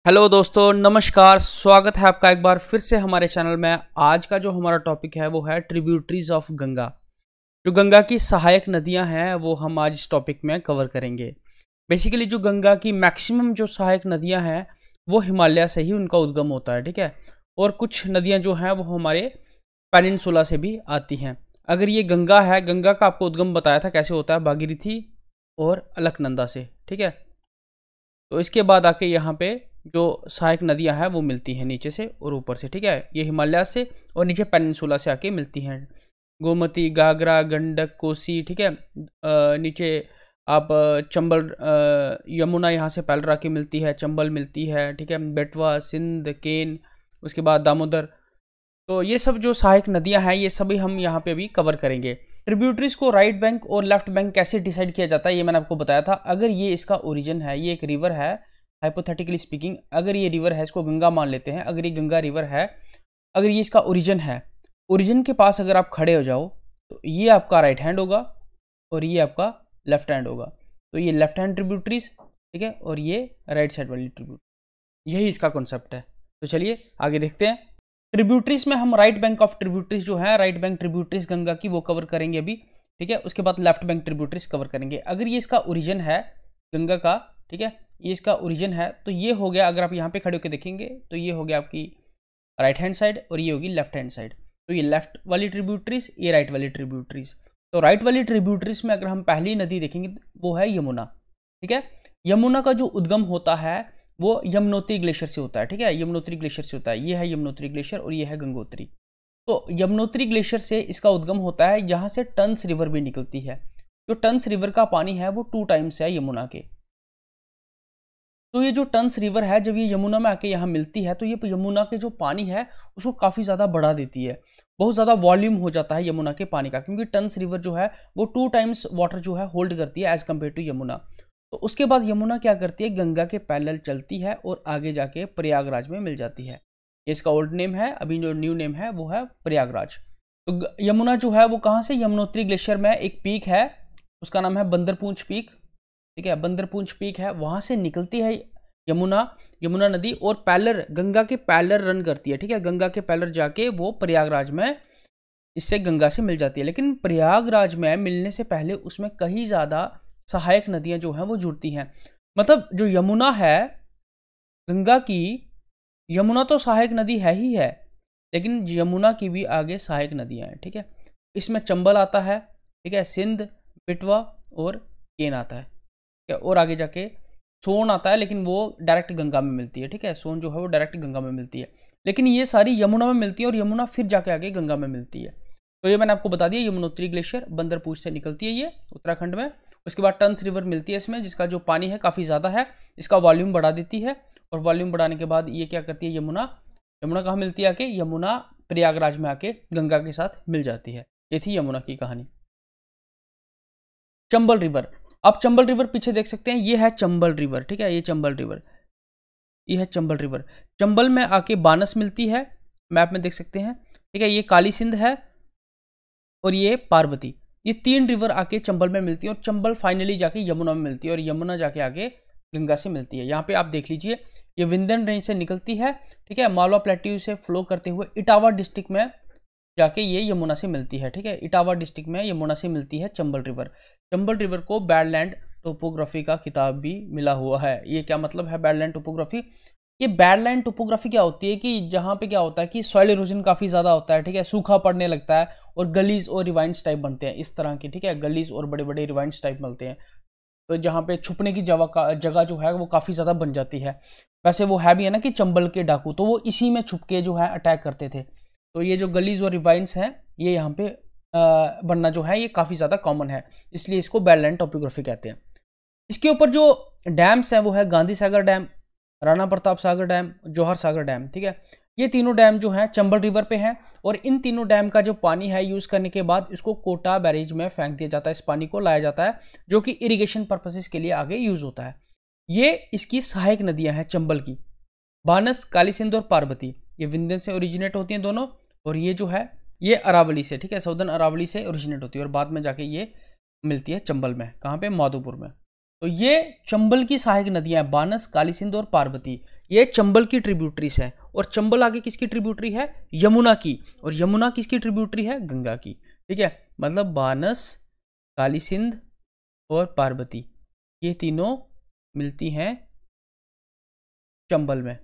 Hello दोस्तों, नमस्कार। स्वागत है आपका एक बार फिर से हमारे चैनल में। आज का जो हमारा टॉपिक है वो है ट्रिब्यूटरीज ऑफ गंगा। जो गंगा की सहायक नदियां हैं वो हम आज इस टॉपिक में कवर करेंगे। बेसिकली जो गंगा की मैक्सिमम जो सहायक नदियां हैं वो हिमालय से ही उनका उद्गम होता है, ठीक है। और कुछ नदियां जो हैं वो हमारे पेनिनसुला से भी आती हैं। अगर ये गंगा है, गंगा का आपको उद्गम बताया था कैसे होता है, भागीरथी और अलकनंदा से, ठीक है। तो इसके बाद आके यहाँ पे जो सहायक नदियां हैं वो मिलती हैं नीचे से और ऊपर से, ठीक है। ये हिमालय से और नीचे पेनिनसुला से आके मिलती हैं। गोमती, घाघरा, गंडक, कोसी, ठीक है। नीचे आप चंबल, यमुना यहाँ से पैलर आके मिलती है, चंबल मिलती है, ठीक है। बेटवा, सिंध, केन, उसके बाद दामोदर। तो ये सब जो सहायक नदियां हैं ये सभी हम यहाँ पे अभी कवर करेंगे। ट्रिब्यूटरीज को राइट बैंक और लेफ्ट बैंक कैसे डिसाइड किया जाता है ये मैंने आपको बताया था। अगर ये इसका ओरिजिन है, ये एक रिवर है, हाइपोथेटिकली स्पीकिंग, अगर ये रिवर है, इसको गंगा मान लेते हैं, अगर ये गंगा रिवर है, अगर ये इसका ओरिजिन है, ओरिजिन के पास अगर आप खड़े हो जाओ तो ये आपका राइट हैंड होगा और ये आपका लेफ्ट हैंड होगा। तो ये लेफ्ट हैंड ट्रिब्यूटरीज, ठीक है, और ये राइट साइड वाली ट्रिब्यूटरी, यही इसका कॉन्सेप्ट है। तो चलिए आगे देखते हैं। ट्रिब्यूटरीज में हम राइट बैंक ऑफ ट्रिब्यूटरीज जो है, राइट बैंक ट्रिब्यूटरीज गंगा की, वो कवर करेंगे अभी, ठीक है। उसके बाद लेफ्ट बैंक ट्रिब्यूटरीज कवर करेंगे। अगर ये इसका ओरिजिन है गंगा का, ठीक है, ये इसका ओरिजिन है, तो ये हो गया, अगर आप यहाँ पे खड़े होकर देखेंगे तो ये हो गया आपकी राइट हैंड साइड और ये होगी लेफ्ट हैंड साइड। तो ये लेफ्ट वाली ट्रिब्यूटरीज, ये राइट वाली ट्रिब्यूटरीज। तो राइट वाली ट्रिब्यूटरीज में अगर हम पहली नदी देखेंगे वो है यमुना, ठीक है। यमुना का जो उद्गम होता है वो यमुनोत्री ग्लेशियर से होता है, ठीक है, यमुनोत्री ग्लेशियर से होता है। ये है यमुनोत्री ग्लेशियर और ये है गंगोत्री। तो यमुनोत्री ग्लेशियर से इसका उद्गम होता है, यहाँ से टंस रिवर भी निकलती है। जो टंस रिवर का पानी है वो 2 टाइम्स है यमुना के। तो ये जो टंस रिवर है, जब ये यमुना में आके यहाँ मिलती है तो ये यमुना के जो पानी है उसको काफ़ी ज़्यादा बढ़ा देती है। बहुत ज़्यादा वॉल्यूम हो जाता है यमुना के पानी का, क्योंकि टंस रिवर जो है वो 2 टाइम्स वाटर जो है होल्ड करती है एज कम्पेयर टू यमुना। तो उसके बाद यमुना क्या करती है, गंगा के पैरेलल चलती है और आगे जाके प्रयागराज में मिल जाती है। ये इसका ओल्ड नेम है, अभी जो न्यू नेम है वो है प्रयागराज। तो यमुना जो है वो कहाँ से, यमुनोत्री ग्लेशियर में एक पीक है, उसका नाम है बंदरपूंछ पीक, ठीक है। बंदरपूंछ पीक है, वहां से निकलती है यमुना नदी और पैलर, गंगा के पैलर रन करती है, ठीक है। गंगा के पैलर जाके वो प्रयागराज में इससे गंगा से मिल जाती है। लेकिन प्रयागराज में मिलने से पहले उसमें कई ज़्यादा सहायक नदियां जो हैं वो जुड़ती हैं। मतलब जो यमुना है गंगा की, यमुना तो सहायक नदी है ही है, लेकिन यमुना की भी आगे सहायक नदियां हैं, ठीक है। इसमें चंबल आता है, ठीक है, सिंध, बेटवा और केन आता है, ठीक है, और आगे जाके सोन आता है, लेकिन वो डायरेक्ट गंगा में मिलती है, ठीक है। सोन जो है वो डायरेक्ट गंगा में मिलती है, लेकिन ये सारी यमुना में मिलती है और यमुना फिर जाके आगे गंगा में मिलती है। तो ये मैंने आपको बता दिया, यमुनोत्री ग्लेशियर बंदरपूंछ से निकलती है ये उत्तराखंड में। उसके बाद टंस रिवर मिलती है इसमें, जिसका जो पानी है काफ़ी ज़्यादा है, इसका वॉल्यूम बढ़ा देती है और वॉल्यूम बढ़ाने के बाद ये क्या करती है, यमुना कहाँ मिलती है आके, यमुना प्रयागराज में आके गंगा के साथ मिल जाती है। ये थी यमुना की कहानी। चंबल रिवर, आप चंबल रिवर पीछे देख सकते हैं, ये है चंबल रिवर, ठीक है, ये चंबल रिवर, ये है चंबल रिवर। चंबल में आके बानस मिलती है, मैप में देख सकते हैं, ठीक है। ये काली सिंध है और ये पार्वती, ये 3 रिवर आके चंबल में मिलती है और चंबल फाइनली जाके यमुना में मिलती है और यमुना जाके आगे गंगा से मिलती है। यहाँ पे आप देख लीजिए, ये विंध्यन रेंज से निकलती है, ठीक है, मालवा प्लेट्यू से फ्लो करते हुए इटावा डिस्ट्रिक्ट में जाके ये यमुना से मिलती है, ठीक है। इटावा डिस्ट्रिक्ट में यमुना से मिलती है चंबल रिवर। चंबल रिवर को बैडलैंड टोपोग्राफी का खिताब भी मिला हुआ है। ये क्या मतलब है बैडलैंड टोपोग्राफी? ये बैडलैंड टोपोग्राफी क्या होती है कि जहाँ पे क्या होता है कि सॉइल इरोजन काफ़ी ज़्यादा होता है, ठीक है, सूखा पड़ने लगता है और गलीज और रिवाइंस टाइप बनते हैं इस तरह की, ठीक है, गलीज और बड़े बड़े रिवाइंस टाइप मिलते हैं। तो जहाँ पे छुपने की जगह जो है वो काफ़ी ज़्यादा बन जाती है। वैसे वो है भी है ना कि चंबल के डाकू, तो वो इसी में छुप के जो है अटैक करते थे। तो ये जो गलीज और रिवाइंस हैं ये यहाँ पे बनना जो है ये काफ़ी ज़्यादा कॉमन है, इसलिए इसको बैडलैंड टोपोग्राफी कहते हैं। इसके ऊपर जो डैम्स हैं वो है गांधी सागर डैम, राणा प्रताप सागर डैम, जौहर सागर डैम, ठीक है। ये तीनों डैम जो हैं चंबल रिवर पे हैं और इन तीनों डैम का जो पानी है यूज़ करने के बाद इसको कोटा बैरेज में फेंक दिया जाता है, इस पानी को लाया जाता है जो कि इरिगेशन पर्पसेस के लिए आगे यूज़ होता है। ये इसकी सहायक नदियाँ हैं चंबल की, बानस, काली सिंध और पार्वती, ये विंध्यन से ओरिजिनेट होती हैं दोनों, और ये जो है ये अरावली से, ठीक है, साउदर्न अरावली से ओरिजिनेट होती है और बाद में जाके ये मिलती है चंबल में, कहाँ पे, माधोपुर में। तो ये चंबल की सहायक नदियां हैं, बानस, काली सिंध और पार्वती। ये चंबल की ट्रिब्यूटरीज है, और चंबल आगे किसकी ट्रिब्यूटरी है? यमुना की, और यमुना किसकी ट्रिब्यूटरी है? गंगा की। ठीक है, मतलब बानस, काली सिंध और पार्वती, ये तीनों मिलती हैं चंबल में,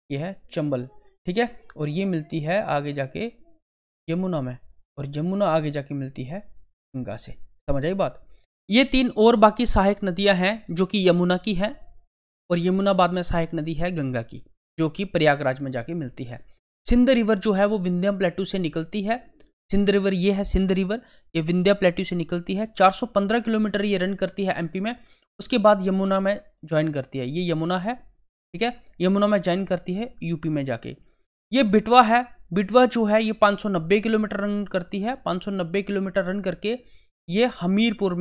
ये है चंबल। ठीक है, और ये मिलती है आगे जाके यमुना में, और यमुना आगे जाके मिलती है गंगा से। समझ आई बात? ये 3 और बाकी सहायक नदियां हैं जो कि यमुना की हैं, और यमुना बाद में सहायक नदी है गंगा की, जो कि प्रयागराज में जाके मिलती है। सिंध रिवर जो है वो विंध्य प्लेटू से निकलती है। सिंध रिवर ये है, सिंध रिवर, ये विंध्य प्लेटू से निकलती है। 415 किलोमीटर ये रन करती है एमपी में, उसके बाद यमुना में ज्वाइन करती है। ये यमुना है, ठीक है, यमुना में ज्वाइन करती है यूपी में जाके। ये बिटवा है, बिटवा जो है ये 590 किलोमीटर रन करती है। 590 किलोमीटर रन करके ये हमीरपुर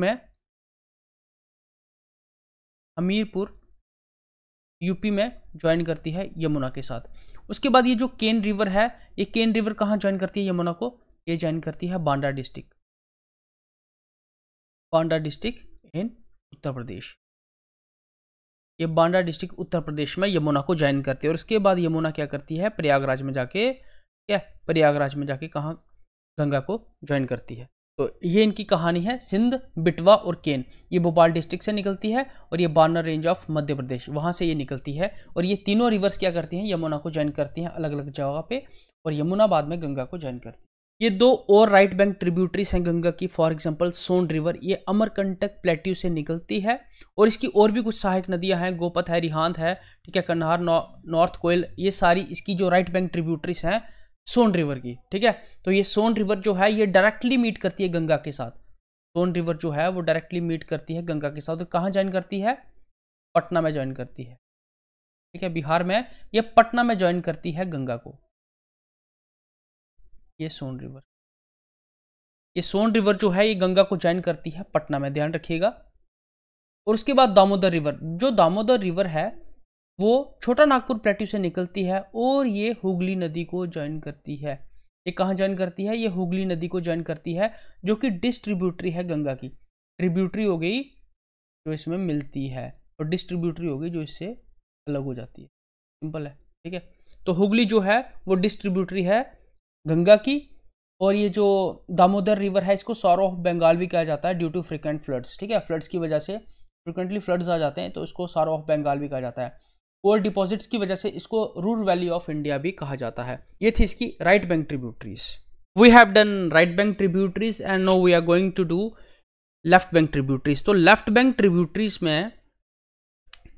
यूपी में ज्वाइन करती है यमुना के साथ। उसके बाद ये जो केन रिवर है, ये केन रिवर कहाँ ज्वाइन करती है यमुना को? ये ज्वाइन करती है Banda district, Banda district in Uttar Pradesh. ये बांदा डिस्ट्रिक्ट उत्तर प्रदेश में यमुना को ज्वाइन करती है। और उसके बाद यमुना क्या करती है? प्रयागराज में जाके, क्या प्रयागराज में जाके कहाँ? गंगा को ज्वाइन करती है। तो ये इनकी कहानी है, सिंध, बिटवा और केन। ये भोपाल डिस्ट्रिक्ट से निकलती है, और ये बानर रेंज ऑफ मध्य प्रदेश, वहां से ये निकलती है। और ये तीनों रिवर्स क्या करती हैं? यमुना को ज्वाइन करती हैं अलग अलग जगह पे, और यमुना बाद में गंगा को ज्वाइन करती है। ये 2 और राइट बैंक ट्रिब्यूटरीज हैं गंगा की, फॉर एग्जांपल सोन रिवर, ये अमरकंटक प्लेट्यू से निकलती है। और इसकी और भी कुछ सहायक नदियां हैं, गोपत है, रिहांद है, ठीक है, कन्हार, नॉर्थ कोयल, ये सारी इसकी जो राइट बैंक ट्रिब्यूटरीज हैं सोन रिवर की। ठीक है, तो ये सोन रिवर जो है ये डायरेक्टली मीट करती है गंगा के साथ। सोन रिवर जो है वो डायरेक्टली मीट करती है गंगा के साथ। तो कहाँ ज्वाइन करती है? पटना में ज्वाइन करती है। ठीक है, बिहार में ये पटना में ज्वाइन करती है गंगा को, ये सोन रिवर। ये सोन रिवर जो है ये गंगा को ज्वाइन करती है पटना में, ध्यान रखिएगा। और उसके बाद दामोदर रिवर, जो दामोदर रिवर है वो छोटा नागपुर प्लेट्यू से निकलती है, और ये हुगली नदी को ज्वाइन करती है। ये कहाँ ज्वाइन करती है? ये हुगली नदी को ज्वाइन करती है, जो कि डिस्ट्रीब्यूटरी है गंगा की। ट्रिब्यूटरी हो गई जो इसमें मिलती है, और डिस्ट्रीब्यूटरी हो गई जो इससे अलग हो जाती है। सिंपल है, ठीक है। तो हुगली जो है वो डिस्ट्रीब्यूटरी है गंगा की, और ये जो दामोदर रिवर है इसको सॉरो ऑफ बंगाल भी कहा जाता है, ड्यू टू फ्रिक्वेंट फ्लड्स। ठीक है, फ्लड्स की वजह से फ्रिक्वेंटली फ्लड्स आ जाते हैं, तो इसको सॉरो ऑफ बंगाल भी कहा जाता है। और डिपॉजिट्स की वजह से इसको रूर वैली ऑफ इंडिया भी कहा जाता है। ये थी इसकी right bank tributaries. We have done right bank tributaries and now we are going to do left bank tributaries. तो लेफ्ट बैंक ट्रिब्यूटरीज में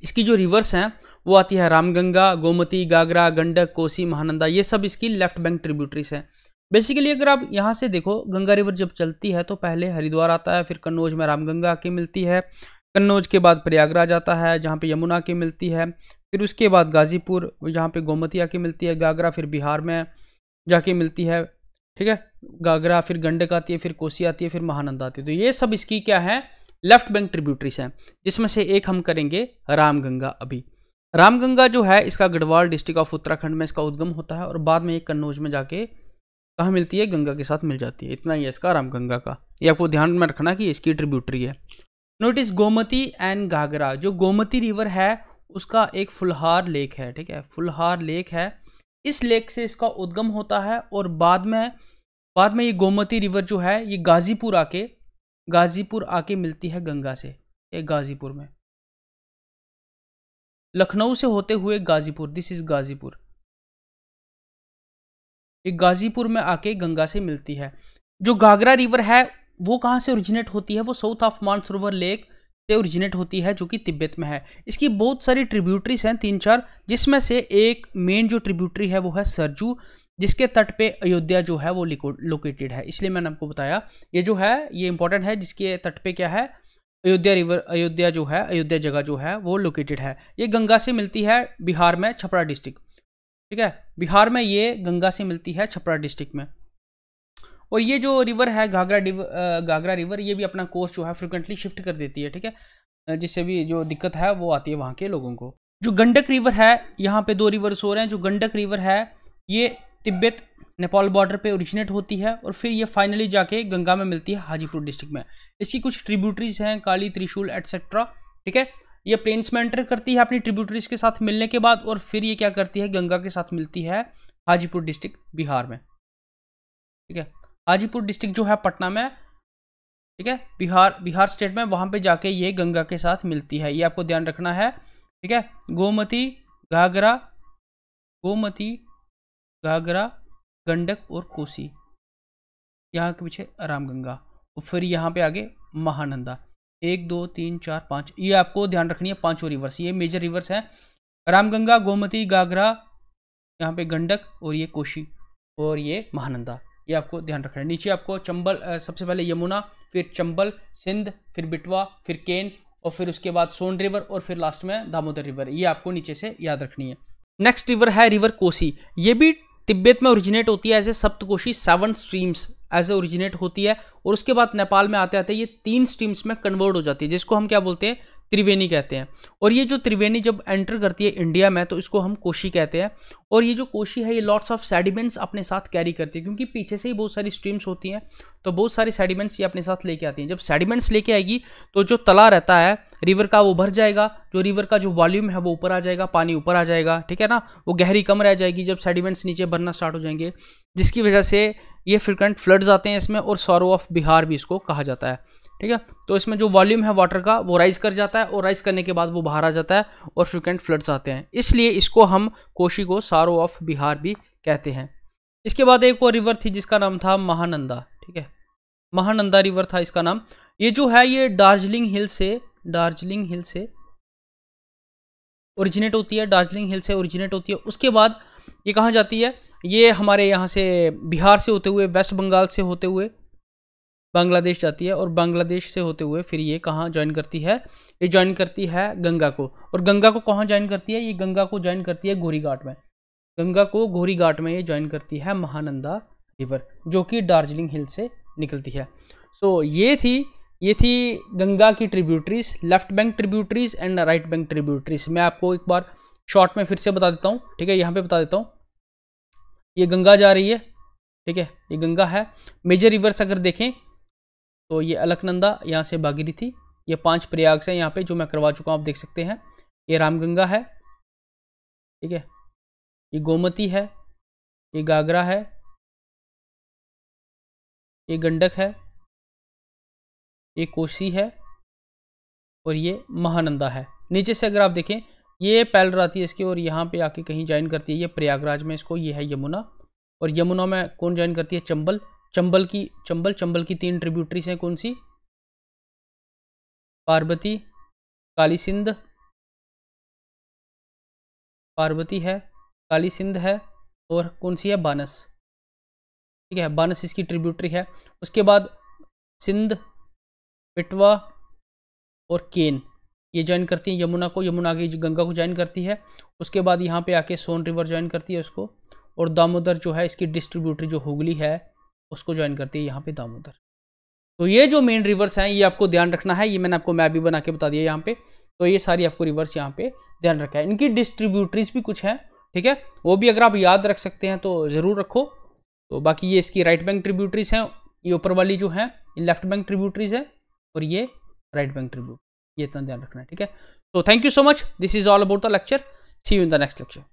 इसकी जो रिवर्स हैं वो आती है रामगंगा, गोमती, गागरा, गंडक, कोसी, महानंदा, ये सब इसकी लेफ्ट बैंक ट्रिब्यूटरीज हैं। बेसिकली अगर आप यहाँ से देखो, गंगा रिवर जब चलती है तो पहले हरिद्वार आता है, फिर कन्नौज में रामगंगा आके मिलती है, कन्नौज के बाद प्रयागराज आता है जहाँ पे यमुना आके मिलती है, फिर उसके बाद गाजीपुर जहाँ पे गोमती आके मिलती है, गागरा फिर बिहार में जाके मिलती है, ठीक है, गागरा फिर गंडक आती है, फिर कोसी आती है, फिर महानंदा आती है। तो ये सब इसकी क्या है? लेफ्ट बैंक ट्रिब्यूटरीज हैं, जिसमें से एक हम करेंगे रामगंगा। अभी रामगंगा जो है इसका गढ़वाल डिस्ट्रिक्ट ऑफ उत्तराखंड में इसका उद्गम होता है, और बाद में ये कन्नौज में जाके कहाँ मिलती है? गंगा के साथ मिल जाती है। इतना ही है इसका रामगंगा का, ये आपको ध्यान में रखना कि इसकी ट्रिब्यूटरी है। नोटिस गोमती एंड घाघरा, जो गोमती रिवर है उसका एक फुलहार लेक है, ठीक है, फुलहार लेक है, इस लेक से इसका उद्गम होता है, और बाद में ये गोमती रिवर जो है ये गाजीपुर आके मिलती है गंगा से। ये गाजीपुर में, लखनऊ से होते हुए गाजीपुर, दिस इज गाजीपुर, ये गाजीपुर में आके गंगा से मिलती है। जो घाघरा रिवर है वो कहाँ से ओरिजिनेट होती है? वो साउथ ऑफ मानसरोवर लेक से ओरिजिनेट होती है, जो कि तिब्बत में है। इसकी बहुत सारी ट्रिब्यूटरीज हैं, 3-4, जिसमें से एक मेन जो ट्रिब्यूटरी है वो है सरजू, जिसके तट पे अयोध्या जो है वो लोकेटेड है। इसलिए मैंने आपको बताया ये जो है ये इंपॉर्टेंट है, जिसके तट पे क्या है? अयोध्या रिवर, अयोध्या जो है, अयोध्या जगह जो है वो लोकेटेड है। ये गंगा से मिलती है बिहार में, छपरा डिस्ट्रिक्ट, ठीक है, बिहार में ये गंगा से मिलती है छपरा डिस्ट्रिक्ट में। और ये जो रिवर है घाघरा रिवर, ये भी अपना कोर्स जो है फ्रिक्वेंटली शिफ्ट कर देती है, ठीक है, जिससे भी जो दिक्कत है वो आती है वहाँ के लोगों को। जो गंडक रिवर है, यहाँ पे 2 रिवर्स हो रहे हैं। जो गंडक रिवर है ये तिब्बत नेपाल बॉर्डर पे ओरिजिनेट होती है, और फिर ये फाइनली जाके गंगा में मिलती है हाजीपुर डिस्ट्रिक्ट में। इसकी कुछ ट्रिब्यूटरीज हैं, काली, त्रिशूल एटसेट्रा, ठीक है। ये प्लेन्स में एंटर करती है अपनी ट्रिब्यूटरीज के साथ मिलने के बाद, और फिर ये क्या करती है, गंगा के साथ मिलती है हाजीपुर डिस्ट्रिक्ट बिहार में। ठीक है, हाजीपुर डिस्ट्रिक्ट जो है पटना में, ठीक है, बिहार स्टेट में, वहां पे जाके ये गंगा के साथ मिलती है, ये आपको ध्यान रखना है। ठीक है, गोमती, घाघरा, गंडक और कोसी, यहाँ के पीछे रामगंगा, और फिर यहाँ पे आगे महानंदा। 1 2 3 4 5, ये आपको ध्यान रखनी है, 5 रिवर्स, ये मेजर रिवर्स हैं, रामगंगा, गोमती, घाघरा, यहाँ पे गंडक, और ये कोसी, और ये महानंदा, ये आपको ध्यान रखना है। नीचे आपको चंबल, सबसे पहले यमुना, फिर चंबल, सिंध, फिर बिटवा, फिर केन, और फिर उसके बाद सोन रिवर, और फिर लास्ट में दामोदर रिवर, ये आपको नीचे से याद रखनी है। नेक्स्ट रिवर है रिवर कोसी, ये भी तिब्बत में ओरिजिनेट होती है as a Saptakoshi, 7 streams as a originate होती है, और उसके बाद नेपाल में आते आते ये 3 स्ट्रीम्स में कन्वर्ट हो जाती है, जिसको हम क्या बोलते हैं, त्रिवेणी कहते हैं। और ये जो त्रिवेणी जब एंटर करती है इंडिया में, तो इसको हम कोशी कहते हैं। और ये जो कोशी है, ये लॉट्स ऑफ सेडिमेंट्स अपने साथ कैरी करती है, क्योंकि पीछे से ही बहुत सारी स्ट्रीम्स होती हैं, तो बहुत सारी सेडिमेंट्स ये अपने साथ लेके आती हैं। जब सेडिमेंट्स लेके आएगी तो जो तला रहता है रिवर का वो भर जाएगा, जो रिवर का जो वॉल्यूम है वो ऊपर आ जाएगा, पानी ऊपर आ जाएगा, ठीक है ना, वो गहरी कम रह जाएगी जब सेडिमेंट्स नीचे भरना स्टार्ट हो जाएंगे, जिसकी वजह से ये फ्रिक्वेंट फ्लड्स आते हैं इसमें, और सॉरो ऑफ बिहार भी इसको कहा जाता है। ठीक है, तो इसमें जो वॉल्यूम है वाटर का वो राइज कर जाता है, और राइज करने के बाद वो बाहर आ जाता है, और फ्रिक्वेंट फ्लड्स आते हैं, इसलिए इसको हम कोशी को सारो ऑफ बिहार भी कहते हैं। इसके बाद एक और रिवर थी जिसका नाम था महानंदा। ठीक है, महानंदा रिवर था इसका नाम। ये जो है ये दार्जिलिंग हिल से ओरिजिनेट होती है, दार्जिलिंग हिल से ओरिजिनेट होती है। उसके बाद ये कहाँ जाती है, ये हमारे यहाँ से बिहार से होते हुए, वेस्ट बंगाल से होते हुए बांग्लादेश जाती है, और बांग्लादेश से होते हुए फिर ये कहाँ ज्वाइन करती है, ये ज्वाइन करती है गंगा को। और गंगा को कहाँ ज्वाइन करती है, ये गंगा को ज्वाइन करती है घोरी घाट में, गंगा को घोरी घाट में ये ज्वाइन करती है महानंदा रिवर, जो कि दार्जिलिंग हिल से निकलती है। सो ये थी गंगा की tributaries, left bank tributaries and right bank tributaries. मैं आपको एक बार शॉर्ट में फिर से बता देता हूँ। ठीक है, यहाँ पे बता देता हूँ, ये गंगा जा रही है। ठीक है, ये गंगा है। मेजर रिवर्स अगर देखें तो ये अलकनंदा, यहाँ से भागीरथी, ये 5 प्रयाग से यहाँ पे जो मैं करवा चुका हूँ, आप देख सकते हैं। ये रामगंगा है, ठीक है, ये गोमती है, ये घाघरा है, ये गंडक है, ये कोसी है, और ये महानंदा है। नीचे से अगर आप देखें, ये पैलर आती है इसकी, और यहाँ पे आके कहीं ज्वाइन करती है ये प्रयागराज में इसको, ये है यमुना, और यमुना में कौन ज्वाइन करती है, चंबल की 3 ट्रिब्यूटरीज हैं, कौन सी, पार्वती, काली सिंध, पार्वती है, काली सिंध है, और कौन सी है, बानस। ठीक है, बानस इसकी ट्रिब्यूटरी है। उसके बाद सिंध, पिटवा और केन ये ज्वाइन करती है यमुना को, यमुना आगे गंगा को ज्वाइन करती है। उसके बाद यहाँ पे आके सोन रिवर ज्वाइन करती है उसको, और दामोदर जो है इसकी डिस्ट्रीब्यूटरी जो हुगली है उसको ज्वाइन करती है यहाँ पे दामोदर। तो ये जो मेन रिवर्स हैं ये आपको ध्यान रखना है, ये मैंने आपको मैप भी बना के बता दिया यहाँ पे। तो ये सारी आपको रिवर्स यहाँ पे ध्यान रखा है। इनकी डिस्ट्रीब्यूटरीज भी कुछ हैं, ठीक है, वो भी अगर आप याद रख सकते हैं तो ज़रूर रखो। तो बाकी ये इसकी राइट बैंक ट्रिब्यूटरीज हैं, ये ऊपर वाली जो है ये लेफ्ट बैंक ट्रिब्यूटरीज है, और ये राइट बैंक ट्रिब्यूटरी, ये इतना ध्यान रखना है। ठीक है, तो thank you so much, this is all about the lecture, see you in the next lecture.